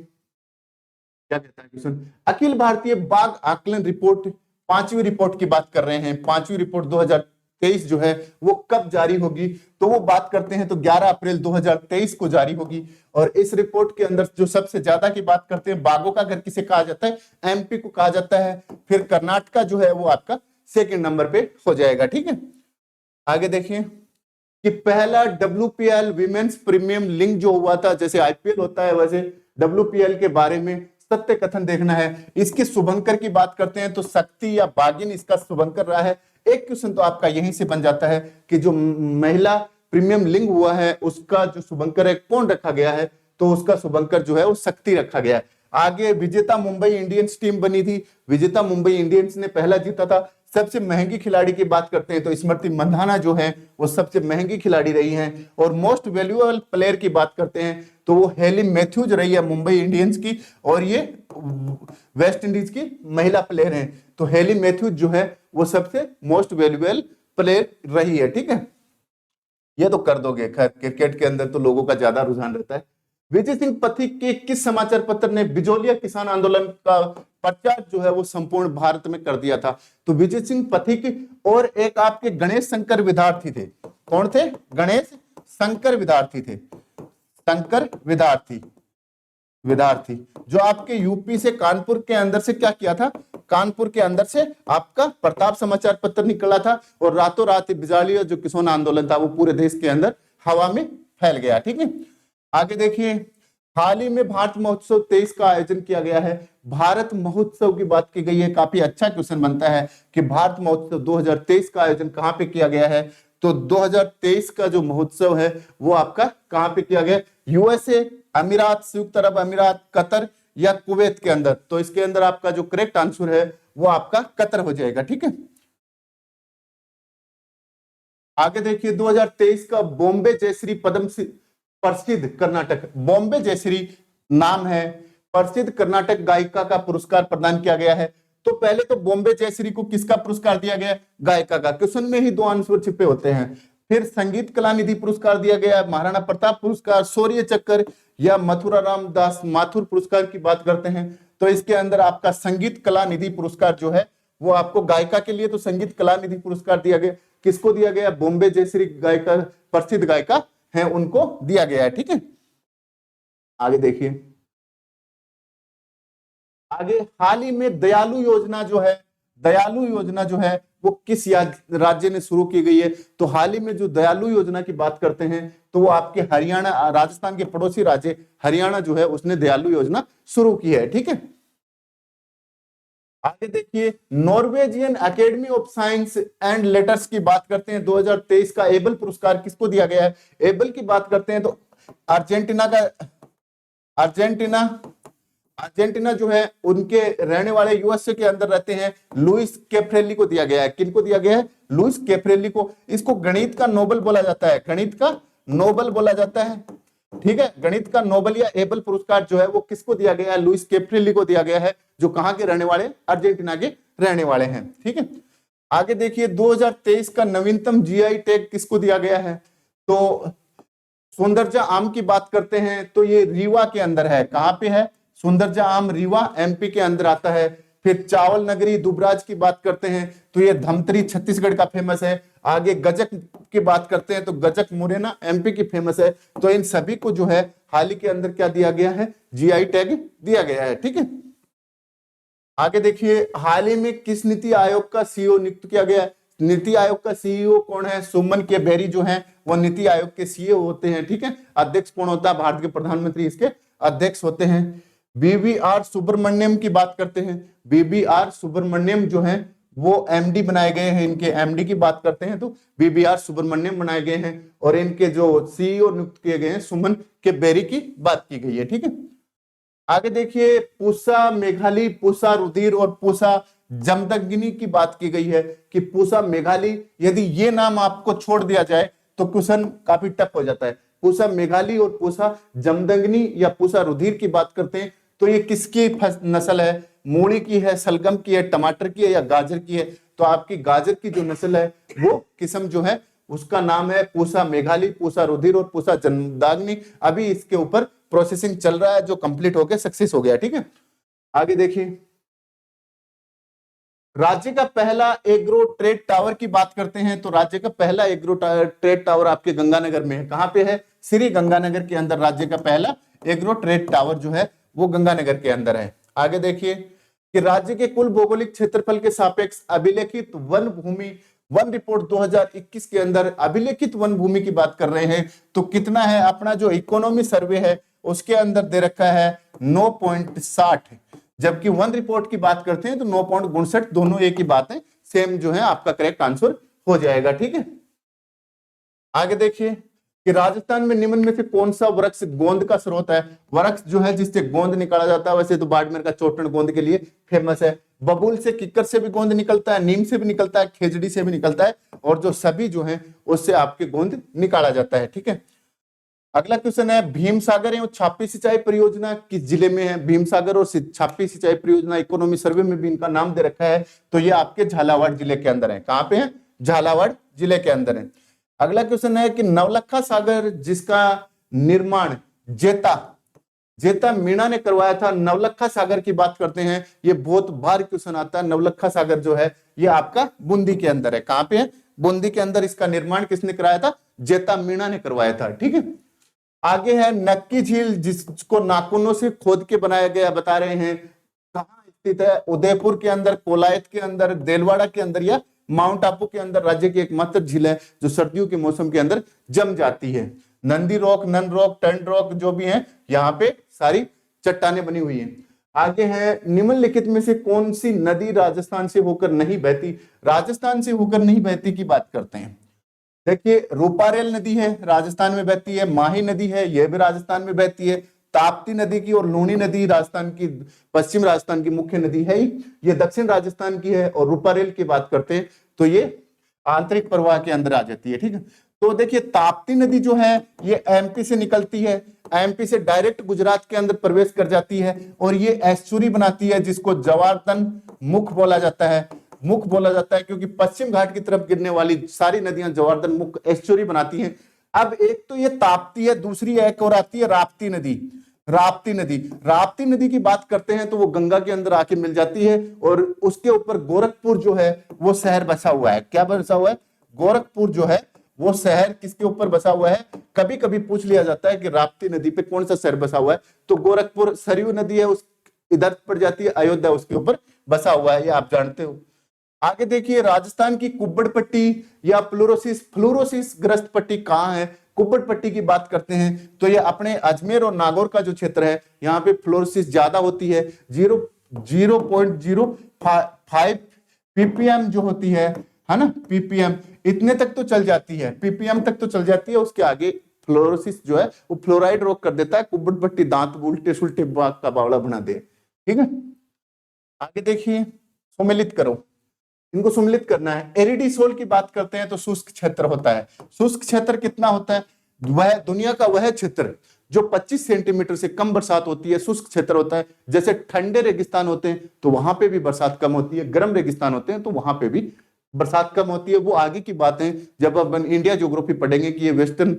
क्या कहता है क्वेश्चन, अखिल भारतीय बाघ आकलन रिपोर्ट, 5वीं रिपोर्ट की बात कर रहे हैं। 5वीं रिपोर्ट 2023 जो है वो कब जारी होगी? तो वो बात करते हैं तो 11 अप्रैल 2023 को जारी होगी। और इस रिपोर्ट के अंदर जो सबसे ज्यादा की बात करते हैं, बाघों का घर किसे कहा जाता है? एमपी को कहा जाता है। फिर कर्नाटका जो है वो आपका सेकंड नंबर पे हो जाएगा, ठीक है। आगे देखिए कि पहला WPL विमेन्स प्रीमियम लीग जो हुआ था, जैसे IPL होता है वैसे WPL के बारे में सत्य कथन देखना है। इसके शुभंकर की बात करते हैं तो शक्ति या बागिन इसका शुभंकर रहा है। एक क्वेश्चन तो आपका यहीं से बन जाता है कि जो महिला प्रीमियम लिंग हुआ है उसका जो शुभंकर है कौन रखा गया है? तो उसका शुभंकर जो है वो शक्ति रखा गया है। आगे विजेता मुंबई इंडियंस टीम बनी थी, विजेता मुंबई इंडियंस ने पहला जीता था। सबसे महंगी खिलाड़ी की बात करते हैं तो स्मृति मंधाना जो है वो सबसे महंगी खिलाड़ी रही हैं। और मोस्ट वैल्यूएबल प्लेयर की बात करते हैं तो वो हेली मैथ्यूज रही है मुंबई इंडियंस की, और ये वेस्ट इंडीज की महिला प्लेयर हैं। तो हेली मैथ्यूज जो है वो सबसे मोस्ट वैल्यूएबल प्लेयर रही है, ठीक है। ये तो कर दोगे, खैर क्रिकेट के अंदर तो लोगों का ज्यादा रुझान रहता है। विजय सिंह पथिक के किस समाचार पत्र ने बिजोलिया किसान आंदोलन का प्रचार जो है वो संपूर्ण भारत में कर दिया था? तो विजय सिंह पथिक और एक आपके गणेश शंकर विद्यार्थी थे। कौन थे? गणेश शंकर विद्यार्थी थे, शंकर विद्यार्थी जो आपके यूपी से कानपुर के अंदर से क्या किया था? कानपुर के अंदर से आपका प्रताप समाचार पत्र निकला था, और रातों रात बिजोलिया जो किसान आंदोलन था वो पूरे देश के अंदर हवा में फैल गया, ठीक है। आगे देखिए, हाल ही में भारत महोत्सव 23 का आयोजन किया गया है। भारत महोत्सव की बात की गई है, काफी अच्छा क्वेश्चन बनता है कि भारत महोत्सव 2023 का आयोजन कहां पे किया गया है? तो 2023 का जो महोत्सव है वो आपका कहां पे किया गया? USA, अमीरात, संयुक्त अरब अमीरात, कतर या कुवैत के अंदर। तो इसके अंदर आपका जो करेक्ट आंसर है वो आपका कतर हो जाएगा, ठीक है। आगे देखिए, 2023 का बॉम्बे जयश्री पद्म प्रसिद्ध कर्नाटक, बॉम्बे जयश्री नाम है, प्रसिद्ध कर्नाटक गायिका का पुरस्कार प्रदान किया गया है। तो पहले तो बॉम्बे जयश्री को किसका पुरस्कार दिया गया? गायिका का। क्वेश्चन में ही दो आंसर छिपे होते हैं। फिर संगीत कला निधि पुरस्कार दिया गया, महाराणा प्रताप पुरस्कार, शौर्य चक्र या मथुरा रामदास माथुर पुरस्कार की बात करते हैं। तो इसके अंदर आपका संगीत कला निधि पुरस्कार जो है वो आपको गायिका के लिए तो संगीत कला निधि पुरस्कार दिया गया। किसको दिया गया? बॉम्बे जयश्री गायिका, प्रसिद्ध गायिका है, उनको दिया गया है, ठीक है। आगे देखिए, आगे हाल ही में दयालु योजना जो है वो किस राज्य ने शुरू की गई है? तो हाल ही में जो दयालु योजना की बात करते हैं तो वो आपके हरियाणा, राजस्थान के पड़ोसी राज्य हरियाणा जो है उसने दयालु योजना शुरू की है। ठीक है, आगे देखिए, Norwegian academy of science and letters की बात करते हैं। 2023 का एबल पुरस्कार किसको दिया गया है? एबल की बात करते हैं तो अर्जेंटीना जो है उनके रहने वाले यूएसए के अंदर रहते हैं लुइस कैफ्रेली को दिया गया है। किनको दिया गया है? लुइस कैफ्रेली को। इसको गणित का नोबेल बोला जाता है, गणित का नोबेल बोला जाता है। ठीक है, गणित का नोबेल या एबल पुरस्कार जो है वो किसको दिया गया है? लुइस कैफ्रेली को दिया गया है, जो कहां के रहने वाले? अर्जेंटीना के रहने वाले हैं। ठीक है, आगे देखिए, 2023 का नवीनतम जीआई टैग किसको दिया गया है? तो सौंदर्य आम की बात करते हैं तो ये रीवा के अंदर है। कहां पे है? सौंदर्य आम रीवा एमपी के अंदर आता है। फिर चावल नगरी दुबराज की बात करते हैं तो ये धमतरी छत्तीसगढ़ का फेमस है। आगे गजक की बात करते हैं तो गजक मुरैना एमपी की फेमस है। तो इन सभी को जो है हाल ही के अंदर क्या दिया गया है? जीआई टैग दिया गया है। ठीक है, आगे देखिए, हाल ही में किस नीति आयोग का सीईओ नियुक्त किया गया है? नीति आयोग का सीईओ कौन है? सुमन के बेरी जो है वो नीति आयोग के सीईओ होते हैं। ठीक है, अध्यक्ष कौन होता है? भारत के प्रधानमंत्री इसके अध्यक्ष होते हैं। बीवीआर सुब्रमण्यम की बात करते हैं। बीवीआर सुब्रमण्यम जो है वो एमडी बनाए गए हैं। इनके एमडी की बात करते हैं तो बीवीआर सुब्रमण्यम बनाए गए हैं और इनके जो सीईओ नियुक्त किए गए हैं सुमन के बेरी की बात की गई है। ठीक है, आगे देखिए, पूसा मेघाली, पूसा रुधिर और पूसा जमदग्नि की बात की गई है कि पूसा मेघाली, यदि ये नाम आपको छोड़ दिया जाए तो क्वेश्चन काफी टफ हो जाता है। पूसा मेघाली और पूसा जमदग्नि या पूसा रुधिर की बात करते हैं तो ये किसकी नस्ल है? मूली की है, सलगम की है, टमाटर की है या गाजर की है? तो आपकी गाजर की जो नस्ल है वो किस्म जो है उसका नाम है पूसा मेघाली, पूसा रुधिर और पूसा जमदग्नि। अभी इसके ऊपर प्रोसेसिंग चल रहा है जो कंप्लीट होकर सक्सेस हो गया। ठीक है, आगे देखिए, राज्य का पहला एग्रो ट्रेड टावर की बात करते हैं तो राज्य का पहला एग्रो ट्रेड टावर आपके गंगानगर में है। कहां पे है? श्री गंगानगर के अंदर राज्य का पहला एग्रो ट्रेड टावर जो है वो गंगानगर के अंदर है। आगे देखिए कि राज्य के कुल भौगोलिक क्षेत्रफल के सापेक्ष अभिलेखित वन भूमि, वन रिपोर्ट 2021 के अंदर अभिलेखित वन भूमि की बात कर रहे हैं तो कितना है? अपना जो इकोनॉमी सर्वे है उसके अंदर दे रखा है 9.60, जबकि वन रिपोर्ट की बात करते हैं तो 9.59। दोनों एक ही बात है, सेम जो है आपका करेक्ट आंसर हो जाएगा। ठीक है, आगे देखिए कि राजस्थान में निम्न में से कौन सा वृक्ष गोंद का स्रोत है? वृक्ष जो है जिससे गोंद निकाला जाता है, वैसे तो बाड़मेर का चोटन गोंद के लिए फेमस है। बबूल से, किक्कर से भी गोंद निकलता है, नीम से भी निकलता है, खेजड़ी से भी निकलता है और जो सभी जो है उससे आपके गोंद निकाला जाता है। ठीक है, अगला क्वेश्चन है, भीमसागर एवं छापी सिंचाई परियोजना किस जिले में है? भीमसागर और छापी सिंचाई परियोजना इकोनॉमी सर्वे में भी इनका नाम दे रखा है तो ये आपके झालावाड़ जिले के अंदर है। कहां पे है? झालावाड़ जिले के अंदर है। अगला क्वेश्चन है कि नवलखा सागर जिसका निर्माण जेता मीणा ने करवाया था, नवलखा सागर की बात करते हैं। ये बहुत बार क्वेश्चन आता है। नवलखा सागर जो है ये आपका बूंदी के अंदर है। कहां पे है? बूंदी के अंदर। इसका निर्माण किसने कराया था? जेता मीणा ने करवाया था। ठीक है, आगे है नक्की झील जिसको नाखूनों से खोद के बनाया गया, बता रहे हैं कहां स्थित है? उदयपुर के अंदर, कोलायत के अंदर, देलवाड़ा के अंदर या माउंट आबू के अंदर। राज्य की एकमात्र झील है जो सर्दियों के मौसम के अंदर जम जाती है। Nandi rock, nun rock, turn rock जो भी है यहाँ पे सारी चट्टाने बनी हुई हैं। आगे है, निम्नलिखित में से कौन सी नदी राजस्थान से होकर नहीं बहती? राजस्थान से होकर नहीं बहती की बात करते हैं। देखिए, रूपारेल नदी है राजस्थान में बहती है, माही नदी है यह भी राजस्थान में बहती है, ताप्ती नदी की और लूनी नदी राजस्थान की, पश्चिम राजस्थान की मुख्य नदी है ही, ये दक्षिण राजस्थान की है। और रूपारेल की बात करते हैं तो ये आंतरिक प्रवाह के अंदर आ जाती है। ठीक है, तो देखिए ताप्ती नदी जो है ये एमपी से निकलती है, एमपी से डायरेक्ट गुजरात के अंदर प्रवेश कर जाती है और ये एस्चुरी बनाती है जिसको जवारतन मुख बोला जाता है। मुख बोला जाता है क्योंकि पश्चिम घाट की तरफ गिरने वाली सारी नदियां जवारतन मुख एस्चुरी बनाती हैं। अब एक तो ये ताप्ती है, दूसरी एक और आती है राप्ती नदी। राप्ती नदी की बात करते हैं तो वो गंगा के अंदर आके मिल जाती है और उसके ऊपर गोरखपुर जो है वो शहर बसा हुआ है। क्या बसा हुआ है? गोरखपुर जो है वो शहर किसके ऊपर बसा हुआ है? कभी कभी पूछ लिया जाता है कि राप्ती नदी पे कौन सा शहर बसा हुआ है, तो गोरखपुर। सरयू नदी है उस इधर पड़ जाती है, अयोध्या उसके ऊपर बसा हुआ है, ये आप जानते हो। आगे देखिए, राजस्थान की कुब्बड़ पट्टी या फ्लोरोसिस ग्रस्त पट्टी कहाँ है? कुब्बड़ पट्टी की बात करते हैं तो ये अपने अजमेर और नागौर का जो क्षेत्र है, यहाँ पे फ्लोरोसिस ज्यादा होती है। 0.05 पीपीएम जो होती है ना, पीपीएम इतने तक तो चल जाती है, पीपीएम तक तो चल जाती है, उसके आगे फ्लोरोसिस जो है वो फ्लोराइड रोक कर देता है, कुब्बड़ पट्टी दांत उल्टे सुल्टे बाग का बावड़ा बना दे। ठीक है, आगे देखिए, सुमेलित करो, इनको सुमेलित करना है। एरिडीसोल की बात करते हैं तो शुष्क क्षेत्र होता है। शुष्क क्षेत्र कितना होता है? वह दुनिया का वह क्षेत्र जो 25 सेंटीमीटर से कम बरसात होती है, शुष्क क्षेत्र होता है। जैसे ठंडे रेगिस्तान होते हैं तो वहां पे भी बरसात कम होती है, गर्म रेगिस्तान होते हैं तो वहां पे भी बरसात कम होती है। वो आगे की बात है जब अपन इंडिया ज्योग्राफी पढ़ेंगे कि ये वेस्टर्न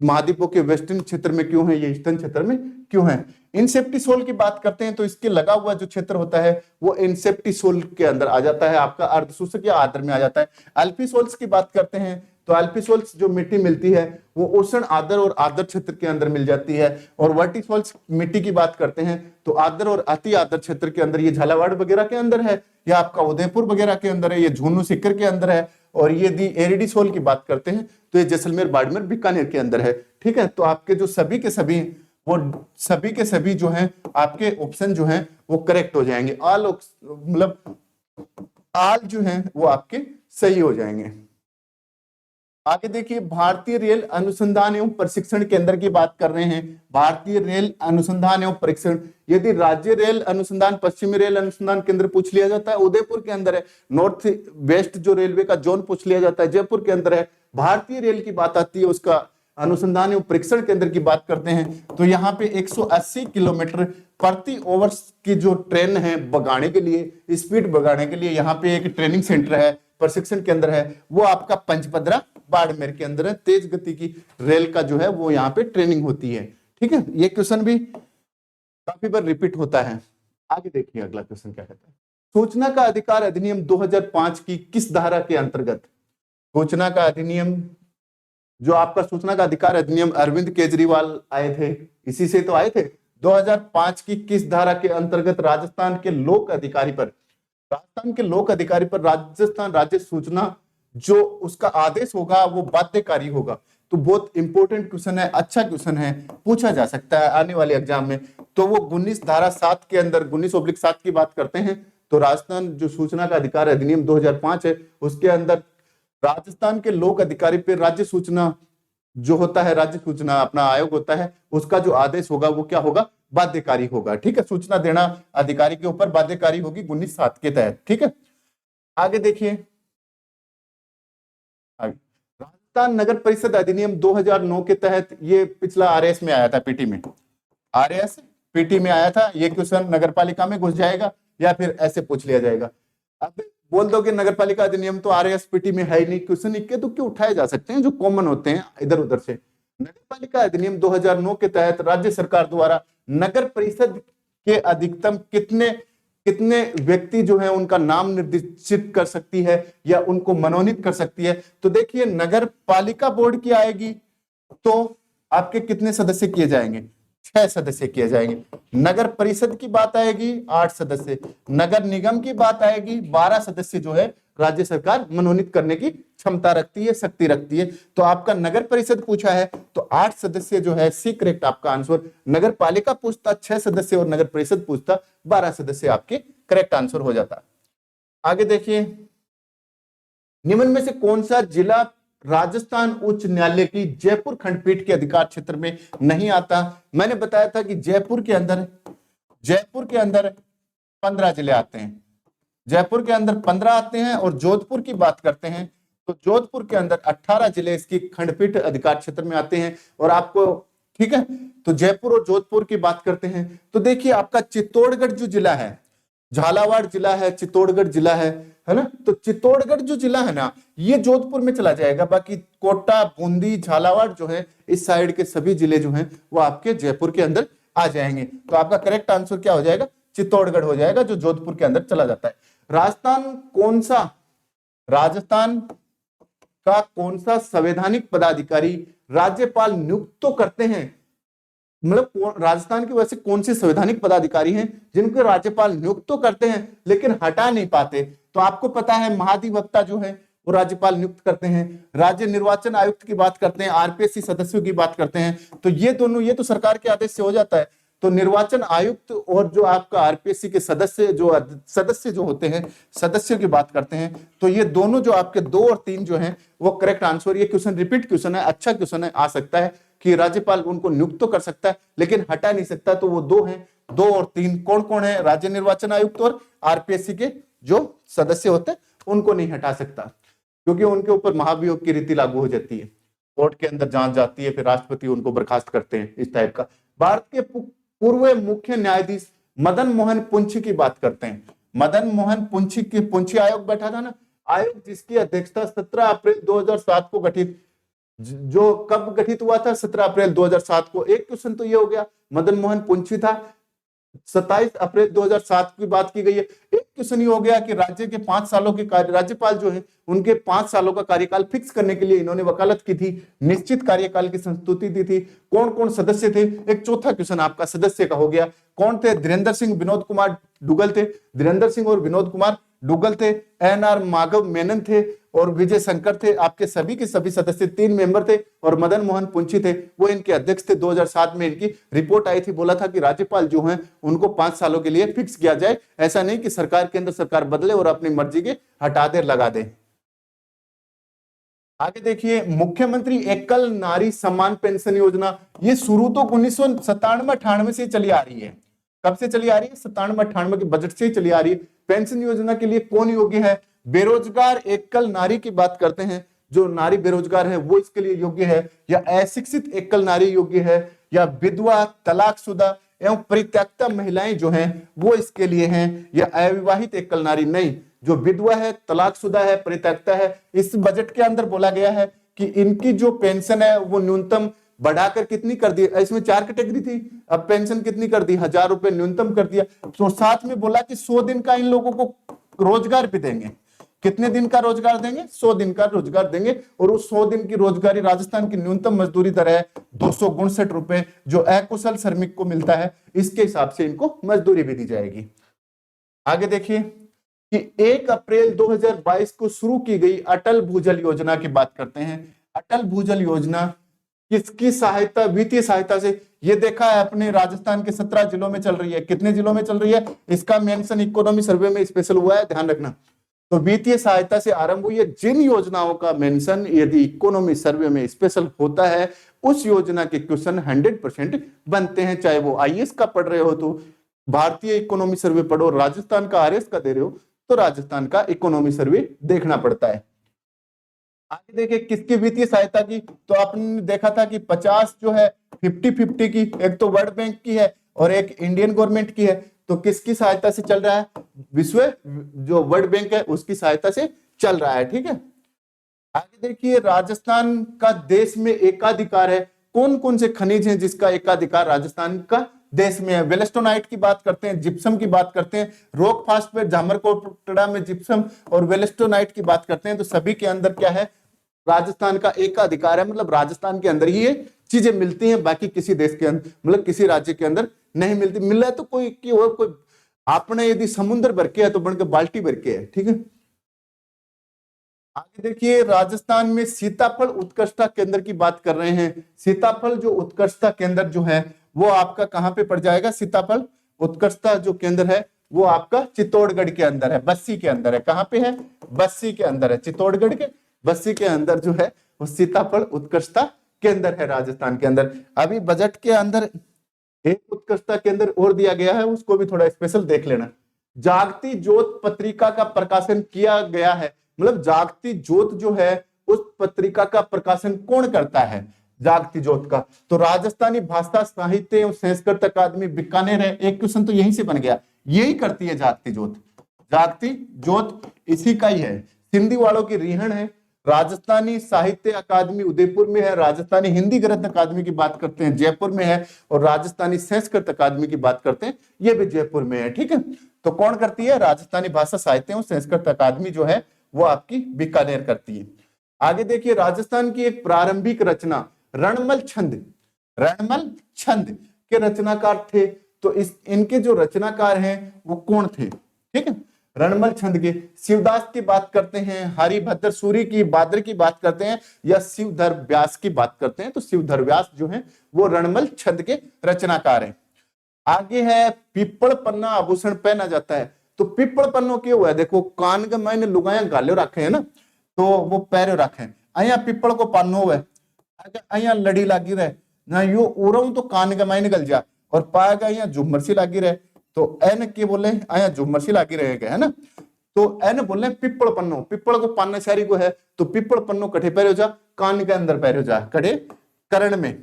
महाद्वीपों के वेस्टर्न क्षेत्र में क्यों है, ये ईस्टर्न क्षेत्र में क्यों है। इंसेप्टिसोल की बात करते हैं तो इसके लगा हुआ जो क्षेत्र होता है वो इंसेप्टिसोल के अंदर आ जाता है, आपका अर्धशुष्क या आर्द्र में आ जाता है। अल्पिसोल्स की बात करते हैं तो अल्पिसोल्स जो मिट्टी मिलती है वो उष्ण आर्द्र और आर्द्र क्षेत्र के अंदर मिल जाती है। और वर्टिसोल्स मिट्टी की बात करते हैं तो आर्द्र और अति आर्द्र क्षेत्र के अंदर, ये झालावाड़ वगैरह के अंदर है, या आपका उदयपुर वगैरह के अंदर है, ये झुन्नू सीकर के अंदर है। और ये दी एरिडीसोल की बात करते हैं तो ये जैसलमेर बाड़मेर बीकानेर के अंदर है। ठीक है, तो आपके जो सभी के सभी वो सभी के सभी जो हैं आपके ऑप्शन जो हैं वो करेक्ट हो जाएंगे। ऑल मतलब ऑल जो हैं वो आपके सही हो जाएंगे। आगे देखिए, भारतीय रेल अनुसंधान एवं प्रशिक्षण केंद्र की बात कर रहे हैं। भारतीय रेल अनुसंधान एवं प्रशिक्षण, यदि राज्य रेल अनुसंधान, पश्चिमी रेल अनुसंधान केंद्र पूछ लिया जाता है, उदयपुर के अंदर है। नॉर्थ वेस्ट जो रेलवे का जोन पूछ लिया जाता है, जयपुर के अंदर है। भारतीय रेल की बात आती है, उसका अनुसंधान एवं परीक्षण केंद्र की बात करते हैं तो यहाँ पे 180 किलोमीटर प्रति ओवर की जो ट्रेन है भगाने के लिए, स्पीड भगाने के लिए यहाँ पे एक ट्रेनिंग सेंटर है, प्रशिक्षण केंद्र है, वो आपका पंचपदरा बाड़मेर के अंदर है। तेज गति की रेल का जो है वो यहाँ पे ट्रेनिंग होती है। ठीक है, ये क्वेश्चन भी काफी बार रिपीट होता है। आगे देखिए अगला क्वेश्चन क्या कहता है। सूचना का अधिकार अधिनियम 2005 की किस धारा के अंतर्गत? सूचना का अधिनियम, जो आपका सूचना का अधिकार अधिनियम अरविंद केजरीवाल आए थे, इसी से तो आए थे। 2005 की किस धारा के अंतर्गत राजस्थान के लोक अधिकारी पर, राजस्थान के लोक अधिकारी पर राजस्थान राज्य सूचना जो उसका आदेश होगा वो बाध्यकारी होगा? तो बहुत इंपॉर्टेंट क्वेश्चन है, अच्छा क्वेश्चन है, पूछा जा सकता है आने वाले एग्जाम में। तो वो 19 धारा 7 के अंदर 19/7 की बात करते हैं तो राजस्थान जो सूचना का अधिकार अधिनियम 2005 है उसके अंदर राजस्थान के लोक अधिकारी पे राज्य सूचना जो होता है, राज्य सूचना अपना आयोग होता है, उसका जो आदेश होगा वो क्या होगा? बाध्यकारी होगा। ठीक है, सूचना देना अधिकारी के ऊपर बाध्यकारी होगी 19/7 के तहत। ठीक है, आगे देखिए, राजस्थान नगर परिषद अधिनियम 2009 के तहत, ये पिछला आरएस में आया था, पीटी में, आरएस पीटी में आया था। ये क्वेश्चन नगर पालिका में घुस जाएगा या फिर ऐसे पूछ लिया जाएगा। अब बोल दो कि नगर पालिका अधिनियम तो आरएस पीटी में है ही नहीं, क्वेश्चन इक्के दुक्के उठाए जा सकते हैं जो कॉमन होते हैं इधर उधर से। नगर पालिका अधिनियम 2009 के तहत राज्य सरकार द्वारा नगर परिषद के अधिकतम कितने व्यक्ति जो है उनका नाम निर्देशित कर सकती है या उनको मनोनीत कर सकती है? तो देखिए, नगर पालिका बोर्ड की आएगी तो आपके कितने सदस्य किए जाएंगे? 6 सदस्य किए जाएंगे। नगर परिषद की बात आएगी 8 सदस्य, नगर निगम की बात आएगी 12 सदस्य जो है राज्य सरकार मनोनीत करने की क्षमता रखती है, शक्ति रखती है। तो आपका नगर परिषद पूछा है तो 8 सदस्य जो है सी करेक्ट आपका आंसर। नगर पालिका पूछता 6 सदस्य और नगर परिषद पूछता 12 सदस्य, आपके करेक्ट आंसर हो जाता। आगे देखिए, निम्न में से कौन सा जिला राजस्थान उच्च न्यायालय की जयपुर खंडपीठ के अधिकार क्षेत्र में नहीं आता? मैंने बताया था कि जयपुर के अंदर 15 जिले आते हैं, जयपुर के अंदर 15 आते हैं। और जोधपुर की बात करते हैं तो जोधपुर के अंदर 18 जिले इसकी खंडपीठ अधिकार क्षेत्र में आते हैं। और आपको, ठीक है, तो जयपुर और जोधपुर की बात करते हैं तो देखिए, आपका चित्तौड़गढ़ जो जिला है, झालावाड़ जिला है, चित्तौड़गढ़ जिला है ना, तो चित्तौड़गढ़ जो जिला है ना ये जोधपुर में चला जाएगा। बाकी कोटा, बूंदी, झालावाड़ जो है इस साइड के सभी जिले जो हैं वो आपके जयपुर के अंदर आ जाएंगे। तो आपका करेक्ट आंसर क्या हो जाएगा? चित्तौड़गढ़ हो जाएगा, जो जोधपुर के अंदर चला जाता है। राजस्थान का कौन सा संवैधानिक पदाधिकारी राज्यपाल नियुक्त तो करते हैं, मतलब राजस्थान के वैसे कौन से संवैधानिक पदाधिकारी हैं जिनको राज्यपाल नियुक्त तो करते हैं लेकिन हटा नहीं पाते? तो आपको पता है महाधिवक्ता जो है वो राज्यपाल नियुक्त करते हैं। राज्य निर्वाचन आयुक्त की बात करते हैं, आरपीएससी सदस्यों की बात करते हैं, तो ये दोनों, ये तो सरकार के आदेश से हो जाता है। तो निर्वाचन आयुक्त और जो आपका आरपीएससी के सदस्य जो होते हैं, सदस्यों की बात करते हैं, तो ये दोनों जो आपके 2 और 3 जो हैं वो करेक्ट आंसर। ये क्वेश्चन रिपीट क्वेश्चन है, अच्छा क्वेश्चन है, आ सकता है कि राज्यपाल उनको नियुक्त तो कर सकता है लेकिन हटा नहीं सकता। तो वो 2 हैं, 2 और 3 कौन कौन है? राज्य निर्वाचन आयुक्त और आरपीएससी के जो सदस्य होते हैं उनको नहीं हटा सकता, क्योंकि उनके ऊपर महाभियोग की रीति लागू हो जाती है, कोर्ट के अंदर जांच जाती है, फिर राष्ट्रपति उनको बर्खास्त करते हैं, इस टाइप का। भारत के पूर्व मुख्य न्यायाधीश मदन मोहन पुंछी की बात करते हैं। मदन मोहन पुंछी की, पुंछी आयोग बैठा था ना, आयोग जिसकी अध्यक्षता 17 अप्रैल 2007 को गठित, जो कब गठित हुआ था? 17 अप्रैल 2007 को। एक क्वेश्चन तो ये हो गया, मदन मोहन पुंछी था, 27 अप्रैल 2007 की बात की गई है। एक क्वेश्चन ये हो गया कि राज्य के 5 सालों के राज्यपाल जो है उनके 5 सालों का कार्यकाल फिक्स करने के लिए इन्होंने वकालत की थी, निश्चित कार्यकाल की संस्तुति दी थी। कौन कौन सदस्य थे? एक चौथा क्वेश्चन आपका सदस्य का हो गया, कौन थे? धीरेन्द्र सिंह, विनोद कुमार डुगल थे, धीरेन्द्र सिंह और विनोद कुमार डुगल थे, एन.आर. माधव मेनन थे और विजय शंकर थे। आपके सभी के सभी सदस्य 3 मेंबर थे और मदन मोहन पुंछी थे, वो इनके अध्यक्ष थे। 2007 में इनकी रिपोर्ट आई थी, बोला था कि राज्यपाल जो हैं उनको 5 सालों के लिए फिक्स किया जाए, ऐसा नहीं कि सरकार के अंदर सरकार बदले और अपनी मर्जी के हटा दे लगा दे। आगे देखिए, मुख्यमंत्री एकल नारी सम्मान पेंशन योजना, ये शुरू तो 1997-98 से चली आ रही है। कब से चली आ रही है? 97-98 के बजट से ही चली आ रही है। पेंशन योजना के लिए कौन योग्य है? बेरोजगार एकल नारी की बात करते हैं, जो नारी बेरोजगार है वो इसके लिए योग्य है, या अशिक्षित एकल नारी योग्य है, या विधवा, तलाकशुदा एवं परित्यक्ता महिलाएं जो हैं वो इसके लिए हैं, या अविवाहित एकल नारी? नहीं, जो विधवा है, तलाकशुदा है, परित्यक्ता है, इस बजट के अंदर बोला गया है कि इनकी जो पेंशन है वो न्यूनतम बढ़ाकर कितनी कर दी? इसमें 4 कैटेगरी थी, अब पेंशन कितनी कर दी? 1000 रुपए न्यूनतम कर दिया। तो साथ में बोला कि 100 दिन का इन लोगों को रोजगार भी देंगे। कितने दिन का रोजगार देंगे? 100 दिन का रोजगार देंगे, और उस 100 दिन की रोजगारी, राजस्थान की न्यूनतम मजदूरी दर है 269 रुपए, जो अकुशल श्रमिक को मिलता है, इसके हिसाब से इनको मजदूरी भी दी जाएगी। आगे देखिए कि 1 अप्रैल 2022 को शुरू की गई अटल भूजल योजना की बात करते हैं। अटल भूजल योजना किसकी सहायता, वित्तीय सहायता से? ये देखा है अपने राजस्थान के 17 जिलों में चल रही है। कितने जिलों में चल रही है? इसका मेंशन इकोनॉमी सर्वे में स्पेशल हुआ है, ध्यान रखना। तो वित्तीय सहायता से आरंभ हुई है। जिन योजनाओं का मेंशन यदि इकोनॉमी सर्वे में स्पेशल होता है, उस योजना के क्वेश्चन 100% बनते हैं। चाहे वो आईएएस का पढ़ रहे हो तो भारतीय इकोनॉमी सर्वे पढ़ो, राजस्थान का आरएस का दे रहे हो तो राजस्थान का इकोनॉमी सर्वे देखना पड़ता है। आगे देखिए किसकी वित्तीय सहायता की, तो आपने देखा था कि 50 जो है 50-50 की, एक तो वर्ल्ड बैंक की है और एक इंडियन गवर्नमेंट की है। तो किसकी सहायता से चल रहा है? विश्व जो वर्ल्ड बैंक है उसकी सहायता से चल रहा है, ठीक है। आगे देखिए, राजस्थान का देश में एकाधिकार है। कौन कौन से खनिज हैं जिसका एकाधिकार राजस्थान का देश में है? वेलेस्टोनाइट की बात करते हैं, जिप्सम की बात करते हैं, रॉक फास्फेट, जामरकोटड़ा में जिप्सम और वेलेस्टोनाइट की बात करते हैं। तो सभी के अंदर क्या है? राजस्थान का एकाधिकार है, मतलब राजस्थान के अंदर ही ये चीजें मिलती हैं, बाकी किसी देश के अंदर, मतलब किसी राज्य के अंदर नहीं मिलती। मिल रहा है तो कोई की और कोई, आपने यदि समुद्र भर के है तो बनकर बाल्टी भर के है, ठीक है। आगे देखिए, राजस्थान में सीताफल उत्कृष्टता केंद्र की बात कर रहे हैं। सीताफल जो उत्कृष्टता केंद्र जो है वो आपका कहां पे पड़ जाएगा? सीताफल उत्कृष्टता जो केंद्र है वो आपका चित्तौड़गढ़ के अंदर है, बस्सी के अंदर है। कहां पे है? बस्सी के अंदर है, चित्तौड़गढ़ के बस्सी के अंदर जो है वो सीताफल उत्कृष्टता केंद्र है राजस्थान के अंदर। अभी बजट के अंदर एक उत्कृष्टता केंद्र और दिया गया है, उसको भी थोड़ा स्पेशल देख लेना। जागती ज्योत पत्रिका का प्रकाशन किया गया है, मतलब जागती ज्योत जो है उस पत्रिका का प्रकाशन कौन करता है? जागती ज्योत का तो राजस्थानी भाषा साहित्य एवं संस्कृत अकादमी बीकानेर है। एक क्वेश्चन तो यहीं से बन गया, यही करती है जागती ज्योत। जागती ज्योत इसी का ही है। सिंधी वालों की रिहण है। राजस्थानी साहित्य अकादमी उदयपुर में है। राजस्थानी हिंदी गणित अकादमी की बात करते हैं जयपुर में है, और राजस्थानी संस्कृत अकादमी की बात करते हैं ये भी जयपुर में है, ठीक है। तो कौन करती है? राजस्थानी भाषा साहित्य एवं संस्कृत अकादमी जो है वो आपकी बीकानेर करती है। आगे देखिए, राजस्थान की एक प्रारंभिक रचना रणमल छंद, रणमल छंद के रचनाकार थे। तो इनके जो रचनाकार हैं वो कौन थे? ठीक है, रणमल छंद के। शिवदास की बात करते हैं, हरिभद्र सूरी की, बादर की बात करते हैं, या शिवधर व्यास की बात करते हैं, तो शिवधर व्यास जो है वो रणमल छंद के रचनाकार हैं। आगे है पिपल पन्ना आभूषण पहना जाता है। तो पिपल पन्नो क्या हुआ है, देखो कान के मैंने लुगाया गालो रखे है ना, तो वो पैरो रखे अया पिपल को पन्नो हुआ है, अया लड़ी लागी रहे ना, यो उड़ऊ तो कान के मैंने गल जा, और पाएगा अया झुमर सी लागी रहे, तो एन के बोले अया झुमर सी लागी रहेगा, है ना। तो एन बोले पिपल पन्नो, पिपल को पाना शारी को है, तो पिपल पन्नो कठे पैरो जा, कान के अंदर पैरो जा, कड़े करण में,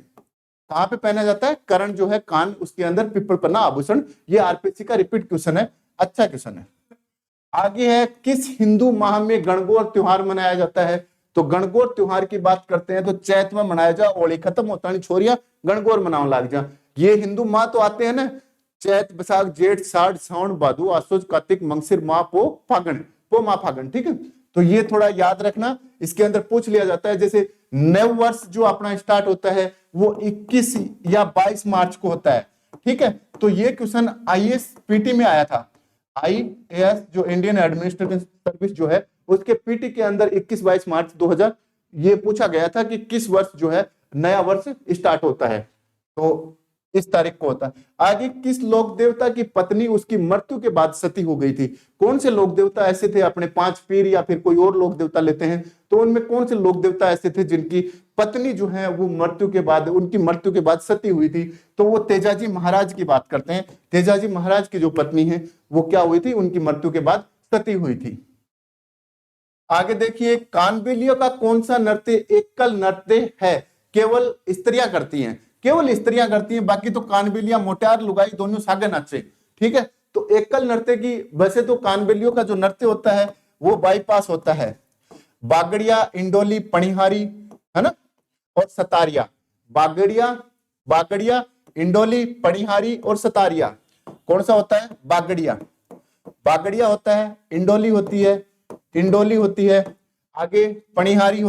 कहां पे पहना जाता है, करण जो है कान, उसके अंदर पिपल पन्ना आभूषण। ये आरपीएससी का रिपीट क्वेश्चन है, अच्छा क्वेश्चन है। आगे है किस हिंदू माह में गणगौर त्योहार मनाया जाता है। तो गणगौर त्योहार की बात करते हैं तो चैत में मनाया जा, ओली खत्म होता नहीं छोरिया गणगौर मनाओ लाग जा। ये हिंदू माह तो आते हैं ना, चैत बैसाख जेठ साढ़ सावन भादो आसोज कार्तिक मंगसिर माह पो फागण, पो माह फागण, ठीक है। तो ये थोड़ा याद रखना, इसके अंदर पूछ लिया जाता है। जैसे नव वर्ष जो अपना स्टार्ट होता है वो 21 या 22 मार्च को होता है, ठीक है। तो ये क्वेश्चन आईएएस पीटी में आया था, आईएएस जो इंडियन एडमिनिस्ट्रेटिव सर्विस जो है उसके पीटी के अंदर 21-22 मार्च 2000 ये पूछा गया था कि किस वर्ष जो है नया वर्ष स्टार्ट होता है, तो इस तारीख को होता है। आगे किस लोक देवता की पत्नी उसकी मृत्यु के बाद सती हो गई थी। कौन से लोक देवता ऐसे थे, अपने 5 पीर या फिर कोई और लोक देवता लेते हैं, तो उनमें कौन से लोक देवता ऐसे थे जिनकी पत्नी जो है वो मृत्यु के बाद, उनकी मृत्यु के बाद सती हुई थी। तो वो तेजाजी महाराज की बात करते हैं। तेजाजी महाराज की जो पत्नी है वो क्या हुई थी, उनकी मृत्यु के बाद सती हुई थी। आगे देखिए कानबेलियों का कौन सा नृत्य एकल नृत्य है, केवल स्त्रियां करती हैं, केवल स्त्रियां करती हैं, बाकी तो कानबेलियां मोटार लुगाई दोनों सागे नाचे, ठीक है। तो एकल नृत्य की, वैसे तो कानबेलियों का जो नृत्य होता है वो बाईपास होता है, बागड़िया, इंडोली, पणिहारी, है ना, और सतारिया। बागड़िया, इंडोली, पणिहारी और सतारिया। कौन सा होता है, बागड़िया होता है, इंडोली होती है, आगे पणिहारी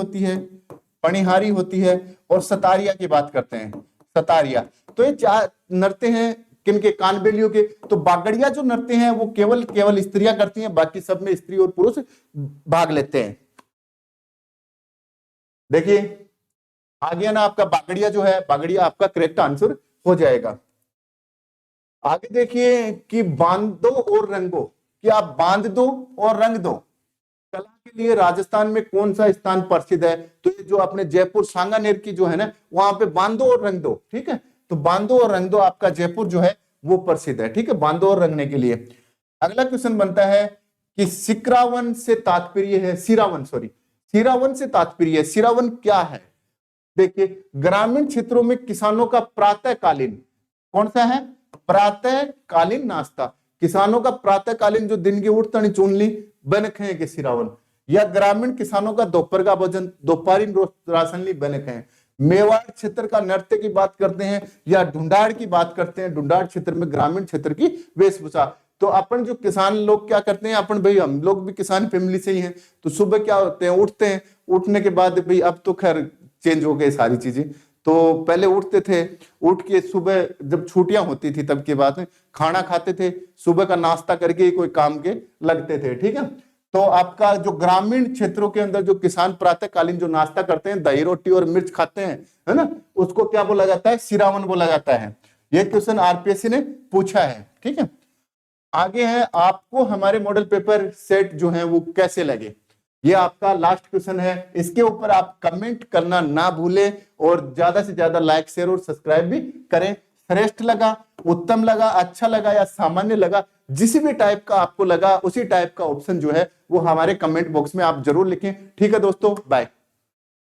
होती है, और सतारिया की बात करते हैं, सतारिया। तो ये 4 नृत्य हैं किनके, कानबेलियों के। तो बागड़िया जो नृत्य हैं वो केवल स्त्रियां करती हैं, बाकी सब में स्त्री और पुरुष भाग लेते हैं। देखिए आगे ना आपका बागड़िया जो है, बागड़िया आपका करेक्ट आंसर हो जाएगा। आगे देखिए कि बांध दो और रंगो, कि आप बांध दो और रंग दो कला के लिए राजस्थान में कौन सा स्थान प्रसिद्ध है। तो ये जो अपने जयपुर सांगानेर की जो है ना, वहां पे बांधो और रंग दो, ठीक है। तो बांधो और रंग दो आपका जयपुर जो है वो प्रसिद्ध है, ठीक है, बांधो और रंगने के लिए। अगला क्वेश्चन बनता है कि सिरावन से तात्पर्य है, सिरावन से तात्पर्य, सिरावन क्या है। देखिए ग्रामीण क्षेत्रों में किसानों का प्रातःकालीन, कौन सा है, प्रातःकालीन नाश्ता, किसानों का प्रातःकालीन जो दिन की उठतनी चुनली बनक है कि सिरावन, या ग्रामीण किसानों का दोपहर का भोजन, दोपहरी राशन ली बनक है। मेवाड़ क्षेत्र का नृत्य की बात करते हैं या ढूंढाड़ की बात करते हैं, ढूंढाड़ क्षेत्र में ग्रामीण क्षेत्र की वेशभूषा। तो अपन जो किसान लोग क्या करते हैं, अपन भाई हम लोग भी किसान फैमिली से ही हैं, तो सुबह क्या होते हैं, उठते हैं, उठने के बाद भाई अब तो खैर चेंज हो गए सारी चीजें, तो पहले उठते थे, उठ के सुबह जब छुट्टियां होती थी तब के बाद में खाना खाते थे, सुबह का नाश्ता करके ही कोई काम के लगते थे, ठीक है। तो आपका जो ग्रामीण क्षेत्रों के अंदर जो किसान प्रातःकालीन जो नाश्ता करते हैं, दही रोटी और मिर्च खाते हैं, है ना, उसको क्या बोला जाता है, सिरावन बोला जाता है। ये क्वेश्चन आरपीएससी ने पूछा है, ठीक है। आगे है आपको हमारे मॉडल पेपर सेट जो है वो कैसे लगे, ये आपका लास्ट क्वेश्चन है। इसके ऊपर आप कमेंट करना ना भूलें और ज्यादा से ज्यादा लाइक, शेयर और सब्सक्राइब भी करें। श्रेष्ठ लगा, उत्तम लगा, अच्छा लगा या सामान्य लगा, जिस भी टाइप का आपको लगा उसी टाइप का ऑप्शन जो है वो हमारे कमेंट बॉक्स में आप जरूर लिखें। ठीक है दोस्तों, बाय।